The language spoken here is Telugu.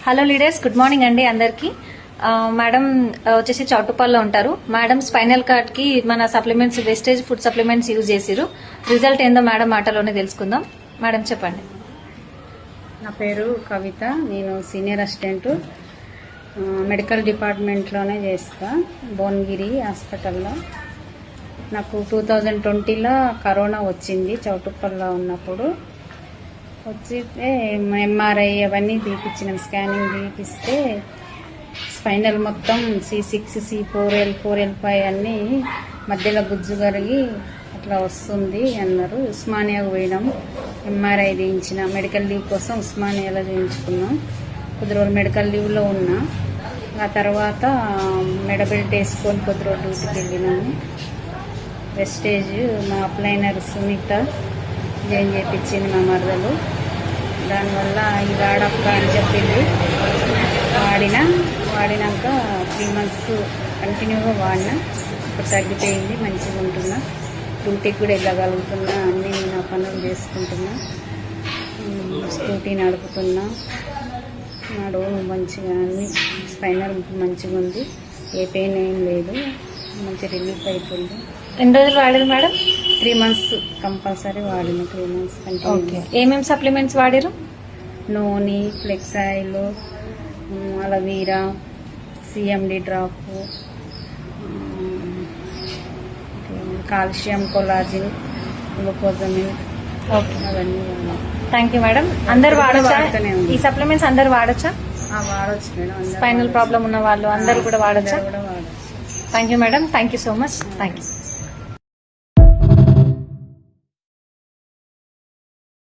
హలో లీడర్స్, గుడ్ మార్నింగ్ అండి అందరికి. మేడం వచ్చేసి చౌటుప్పల్లో ఉంటారు. మేడం స్పైనల్ కార్డ్ కి మన supplements, wastage food supplements use చేసిరు. రిజల్ట్ ఏందో మేడం మాటలోనే తెలుసుకుందాం. మేడం చెప్పండి. నా పేరు కవిత, నేను సీనియర్ అసిస్టెంట్ మెడికల్ డిపార్ట్మెంట్లోనే చేస్తా, భువనగిరి హాస్పిటల్లో. నాకు 2020లో కరోనా వచ్చింది. చౌటుప్పల్లో ఉన్నప్పుడు వచ్చితే ఎంఆర్ఐ అవన్నీ తీపిచ్చినాం, స్కానింగ్ తీపిస్తే స్పైనల్ మొత్తం C6, C4, L4, L5 అన్నీ మధ్యలో గుజ్జు కరిగి అట్లా వస్తుంది అన్నారు. ఉస్మానియాకు పోయినాం, ఎంఆర్ఐ తీయించిన. మెడికల్ లీవ్ కోసం ఉస్మానియాలో చేయించుకున్నాం. కొద్ది రోజులు మెడికల్ లీవ్లో ఉన్నా. ఆ తర్వాత మెడబెల్ట్ వేసుకొని కొద్ది రోజులు డ్యూటీకి వెళ్ళినాము. వెస్టేజ్ మా అప్లైనర్ సునీత జాయిన్ చేయించింది మా మరదలు. దానివల్ల ఈ వాడక్క అని చెప్పింది. వాడినాక 3 months కంటిన్యూగా వాడినా. ఇప్పుడు తగ్గిపోయింది, మంచిగా ఉంటున్నా. డ్యూటీకి కూడా వెళ్ళగలుగుతున్నా, అన్నీ నా పనులు చేసుకుంటున్నా. స్కూటీ నడుపుతున్నా, నడువు మంచిగా, అన్ని స్పైనల్ మంచిగా ఉంది. ఏ పెయిన్ ఏం లేదు, మంచి రిలీఫ్ అవుతుంది. ఎన్ని రోజులు వాడారు మేడం? 3 months కంపల్సరీ వాడిన. 3 months ఓకే. ఏమేమి సప్లిమెంట్స్ వాడారు? నూనె, flax oil, aloe vera, CMD drop, calcium, collagen, glucosamine, అవన్నీ. Thank you madam. అందరు వాడచ్చా ఈ సప్లిమెంట్స్? అందరు వాడచ్చా? వాడచ్చు మేడం. స్పైనల్ ప్రాబ్లం ఉన్న వాళ్ళు అందరు కూడా వాడచ్చా? కూడా వాడచ్చు. Thank you madam. Thank you so much. Thank you.